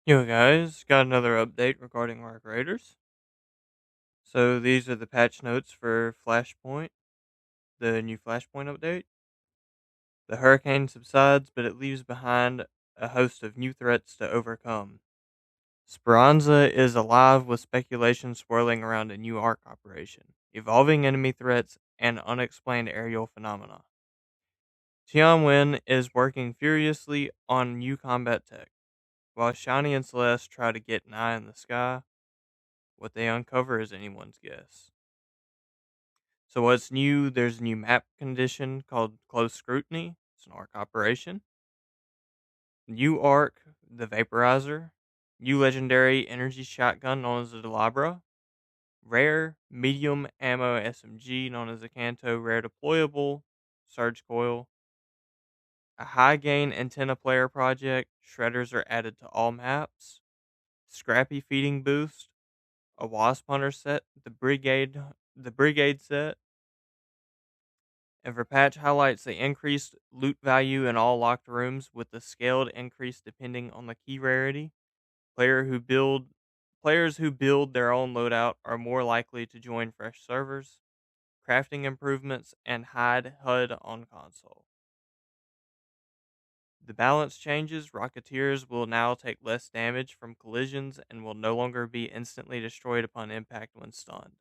Yo guys, got another update regarding Arc Raiders. So these are the patch notes for Flashpoint, the new Flashpoint update. The hurricane subsides, but it leaves behind a host of new threats to overcome. Speranza is alive with speculation swirling around a new Arc operation, evolving enemy threats, and unexplained aerial phenomena. Tianwen is working furiously on new combat tech, while Shiny and Celeste try to get an eye in the sky. What they uncover is anyone's guess. So what's new? There's a new map condition called close scrutiny. It's an arc operation. New arc, the vaporizer. New legendary energy shotgun known as the Delabra. Rare medium ammo SMG known as the Kanto. Rare deployable surge coil. A high gain antenna player project. Shredders are added to all maps. Scrappy feeding boost. A wasp hunter set. The brigade set. And for patch highlights, they increased loot value in all locked rooms with the scaled increase depending on the key rarity. Player who build Players who build their own loadout are more likely to join fresh servers. Crafting improvements and hide HUD on console. The balance changes. Rocketeers will now take less damage from collisions and will no longer be instantly destroyed upon impact when stunned.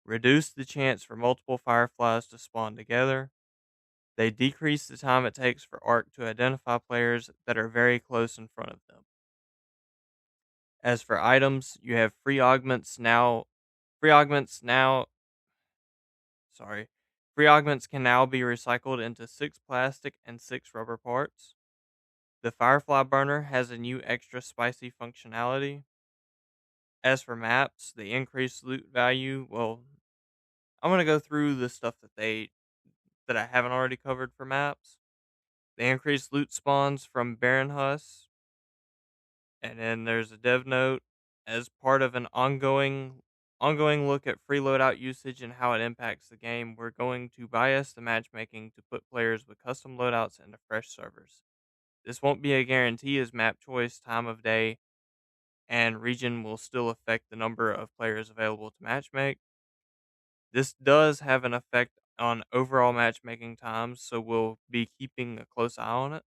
Reduce the chance for multiple fireflies to spawn together. They decrease the time it takes for Arc to identify players that are very close in front of them. As for items, you have free augments now. Free augments now. Sorry. Free augments can now be recycled into 6 plastic and 6 rubber parts. The Firefly Burner has a new extra spicy functionality. As for maps, the increased loot value. Well, I'm gonna go through the stuff that I haven't already covered for maps. They increased loot spawns from Baron Huss. And then there's a dev note as part of an ongoing look at free loadout usage and how it impacts the game. We're going to bias the matchmaking to put players with custom loadouts into fresh servers. This won't be a guarantee as map choice, time of day, and region will still affect the number of players available to matchmake. This does have an effect on overall matchmaking times, so we'll be keeping a close eye on it.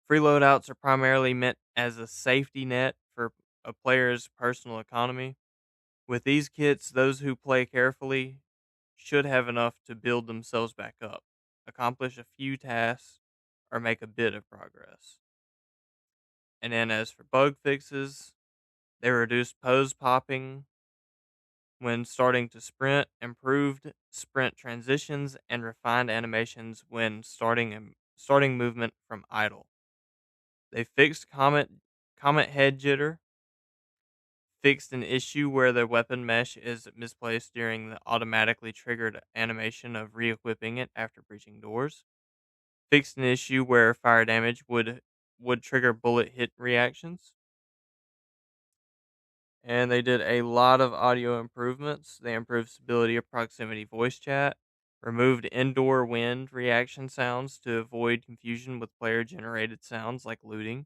Free loadouts are primarily meant as a safety net for a player's personal economy. With these kits, those who play carefully should have enough to build themselves back up, accomplish a few tasks, or make a bit of progress. And then, as for bug fixes, they reduced pose popping when starting to sprint, improved sprint transitions, and refined animations when starting movement from idle. They fixed comet head jitter, fixed an issue where the weapon mesh is misplaced during the automatically triggered animation of re-equipping it after breaching doors, fixed an issue where fire damage would trigger bullet hit reactions, and they did a lot of audio improvements. They improved stability of proximity voice chat, removed indoor wind reaction sounds to avoid confusion with player generated sounds like looting,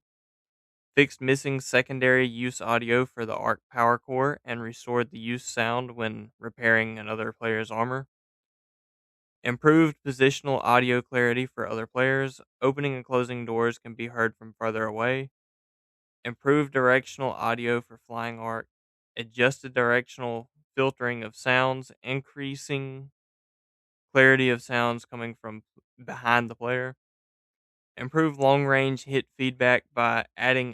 fixed missing secondary use audio for the Arc Power Core, and restored the use sound when repairing another player's armor. Improved positional audio clarity for other players. Opening and closing doors can be heard from farther away. Improved directional audio for flying arc. Adjusted directional filtering of sounds, increasing clarity of sounds coming from behind the player. Improved long range hit feedback by adding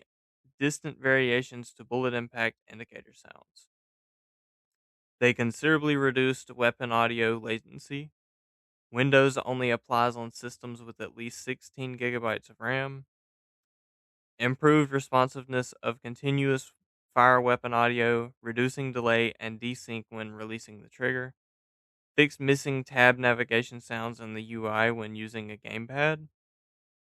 distant variations to bullet impact indicator sounds. They considerably reduced weapon audio latency. Windows only applies on systems with at least 16 gigabytes of RAM. Improved responsiveness of continuous fire weapon audio, reducing delay and desync when releasing the trigger. Fixed missing tab navigation sounds in the UI when using a gamepad.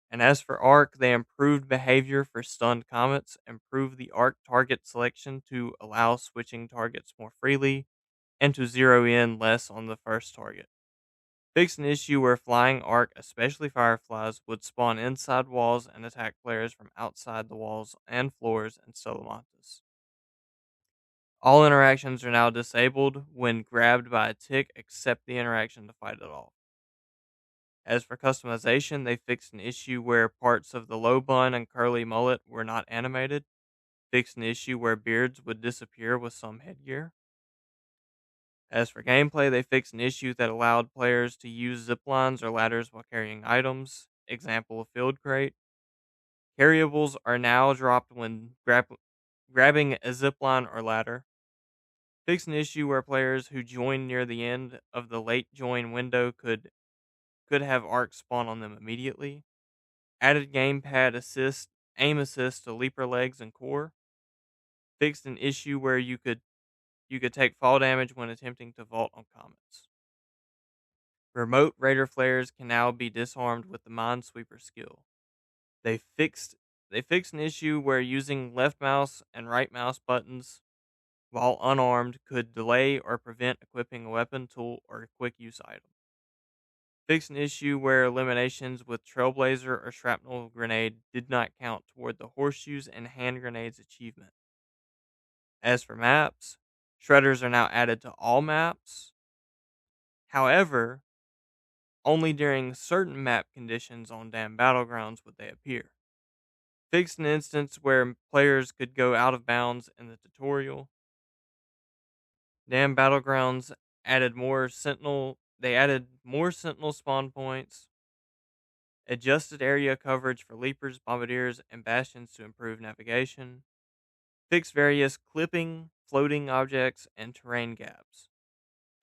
And as for Arc, they improved behavior for stunned comets, improved the Arc target selection to allow switching targets more freely, and to zero in less on the first target. Fixed an issue where flying arc, especially fireflies, would spawn inside walls and attack players from outside the walls and floors in Salamantas. All interactions are now disabled when grabbed by a tick except the interaction to fight it off. As for customization, they fixed an issue where parts of the low bun and curly mullet were not animated, fixed an issue where beards would disappear with some headgear. As for gameplay, they fixed an issue that allowed players to use zip lines or ladders while carrying items, example of field crate. Carryables are now dropped when grabbing a zip line or ladder. Fixed an issue where players who joined near the end of the late join window could have arcs spawn on them immediately. Added gamepad assist, aim assist to leaper legs and core. Fixed an issue where you could take fall damage when attempting to vault on comets. Remote raider flares can now be disarmed with the Minesweeper skill. They fixed they fixed an issue where using left mouse and right mouse buttons while unarmed could delay or prevent equipping a weapon, tool, or quick use item. Fixed an issue where eliminations with Trailblazer or Shrapnel Grenade did not count toward the Horseshoes and Hand Grenades achievement. As for maps, shredders are now added to all maps. However, only during certain map conditions on damn battlegrounds would they appear. Fixed an instance where players could go out of bounds in the tutorial. Damn battlegrounds added more sentinel. They added more sentinel spawn points. Adjusted area coverage for leapers, bombardiers, and bastions to improve navigation. Fixed various clipping, floating objects, and terrain gaps.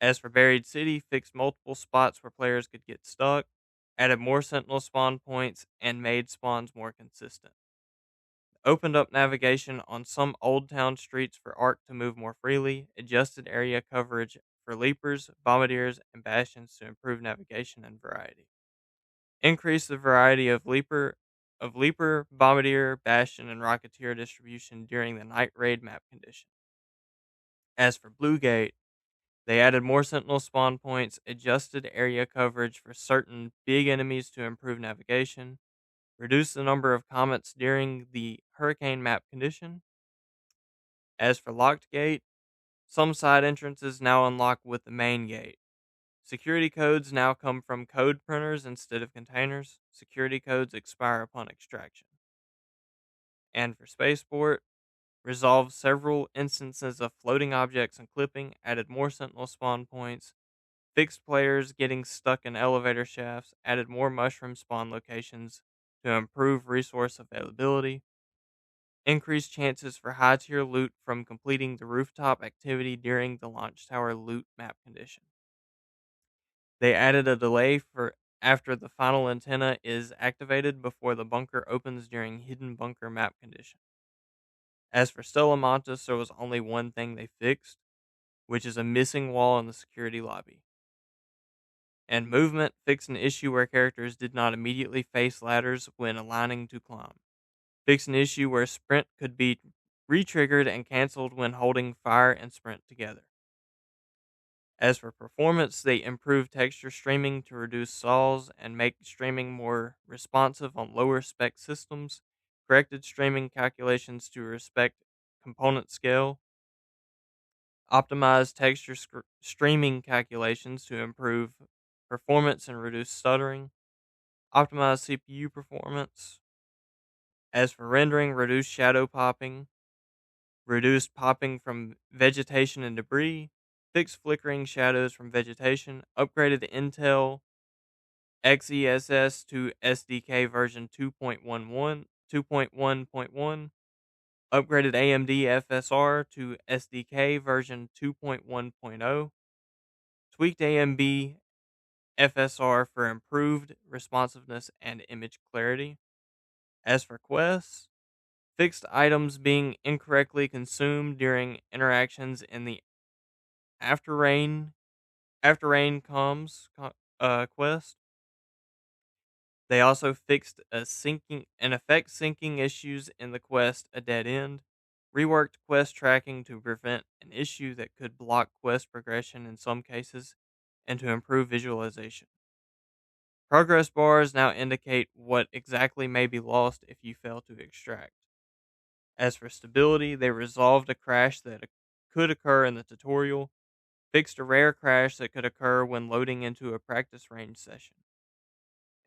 As for Buried City, fixed multiple spots where players could get stuck, added more sentinel spawn points, and made spawns more consistent. Opened up navigation on some old town streets for Arc to move more freely, adjusted area coverage for leapers, bombardiers, and bastions to improve navigation and variety. Increase the variety of leaper, bombardier, bastion, and rocketeer distribution during the night raid map condition. As for Blue Gate, they added more sentinel spawn points, adjusted area coverage for certain big enemies to improve navigation, reduced the number of comets during the hurricane map condition. As for Locked Gate, some side entrances now unlock with the main gate. Security codes now come from code printers instead of containers. Security codes expire upon extraction. And for Spaceport, resolved several instances of floating objects and clipping, added more sentinel spawn points, fixed players getting stuck in elevator shafts, added more mushroom spawn locations to improve resource availability, increased chances for high tier loot from completing the rooftop activity during the launch tower loot map condition. They added a delay for after the final antenna is activated before the bunker opens during hidden bunker map condition. As for Stella Montes, there was only one thing they fixed, which is a missing wall in the security lobby. And movement fixed an issue where characters did not immediately face ladders when aligning to climb. Fixed an issue where sprint could be re-triggered and canceled when holding fire and sprint together. As for performance, they improved texture streaming to reduce saws and make streaming more responsive on lower spec systems, corrected streaming calculations to respect component scale, optimized texture streaming calculations to improve performance and reduce stuttering, optimized CPU performance. As for rendering, reduced shadow popping, reduced popping from vegetation and debris, fixed flickering shadows from vegetation, upgraded Intel XeSS to SDK version 2.1.1, upgraded AMD FSR to SDK version 2.1.0, tweaked AMD FSR for improved responsiveness and image clarity. As for quests, fixed items being incorrectly consumed during interactions in the After Rain Comes quest. They also fixed an effect syncing issues in the quest A Dead End, reworked quest tracking to prevent an issue that could block quest progression in some cases, and to improve visualization. Progress bars now indicate what exactly may be lost if you fail to extract. As for stability, they resolved a crash that could occur in the tutorial, fixed a rare crash that could occur when loading into a practice range session.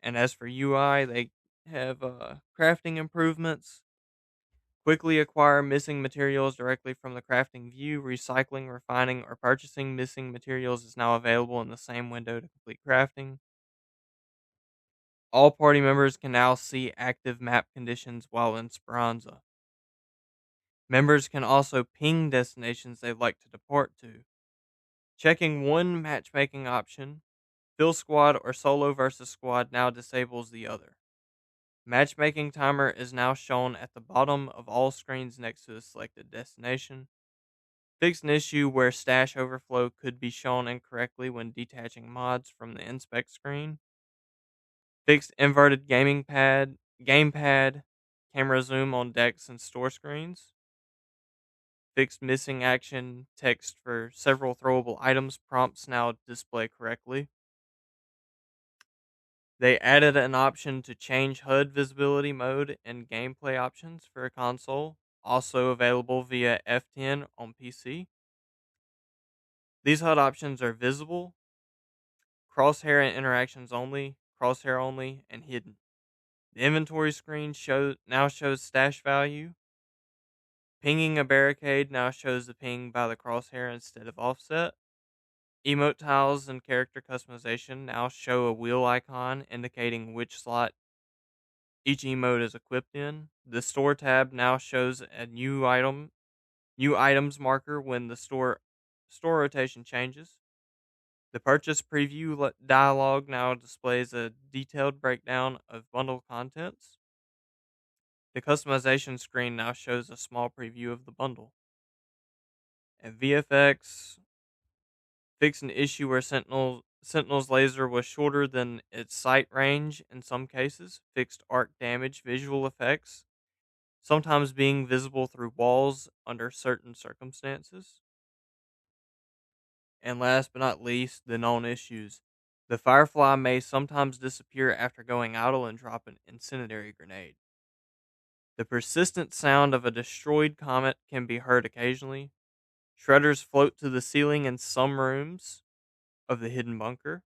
And as for UI, they have crafting improvements. Quickly acquire missing materials directly from the crafting view. Recycling, refining, or purchasing missing materials is now available in the same window to complete crafting. All party members can now see active map conditions while in Speranza. Members can also ping destinations they'd like to depart to. Checking one matchmaking option, fill squad or solo versus squad now disables the other. Matchmaking timer is now shown at the bottom of all screens next to the selected destination. Fix an issue where stash overflow could be shown incorrectly when detaching mods from the inspect screen. Fixed inverted gamepad, camera zoom on decks and store screens. Fixed missing action text for several throwable items. Prompts now display correctly. They added an option to change HUD visibility mode and gameplay options for a console, also available via F10 on PC. These HUD options are visible, crosshair and interactions only, crosshair only, and hidden. The inventory screen now shows stash value. Pinging a barricade now shows the ping by the crosshair instead of offset. Emote tiles and character customization now show a wheel icon indicating which slot each emote is equipped in. The store tab now shows a new items marker when the store rotation changes. The purchase preview dialog now displays a detailed breakdown of bundle contents. The customization screen now shows a small preview of the bundle. And VFX fixed an issue where Sentinel's laser was shorter than its sight range in some cases. Fixed arc damage visual effects, sometimes being visible through walls under certain circumstances. And last but not least, the known issues. The Firefly may sometimes disappear after going idle and drop an incendiary grenade. The persistent sound of a destroyed comet can be heard occasionally. Shredders float to the ceiling in some rooms of the hidden bunker.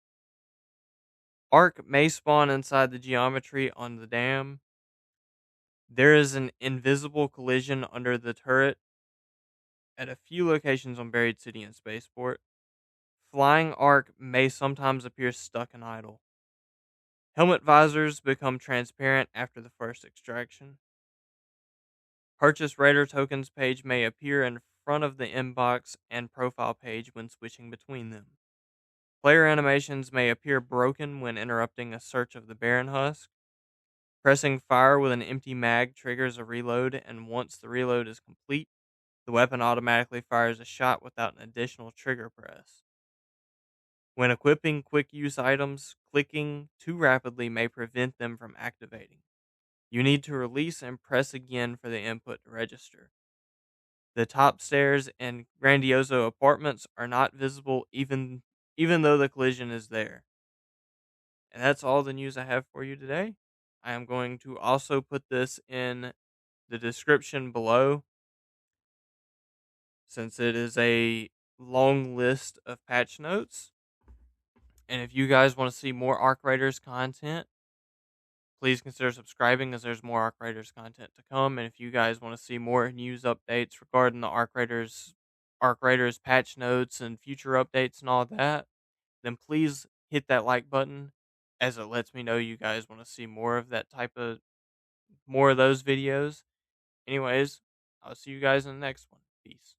Arc may spawn inside the geometry on the dam. There is an invisible collision under the turret at a few locations on Buried City and Spaceport. Flying arc may sometimes appear stuck and idle. Helmet visors become transparent after the first extraction. Purchase Raider tokens page may appear in front of the inbox and profile page when switching between them. Player animations may appear broken when interrupting a search of the Baron Husk. Pressing fire with an empty mag triggers a reload, and once the reload is complete, the weapon automatically fires a shot without an additional trigger press. When equipping quick use items, clicking too rapidly may prevent them from activating. You need to release and press again for the input to register. The top stairs and Grandioso apartments are not visible even though the collision is there. And that's all the news I have for you today. I am going to also put this in the description below since it is a long list of patch notes. And if you guys want to see more Arc Raiders content, please consider subscribing as there's more Arc Raiders content to come. And if you guys want to see more news updates regarding the Arc Raiders patch notes and future updates and all that, then please hit that like button as it lets me know you guys want to see more of more of those videos. Anyways, I'll see you guys in the next one. Peace.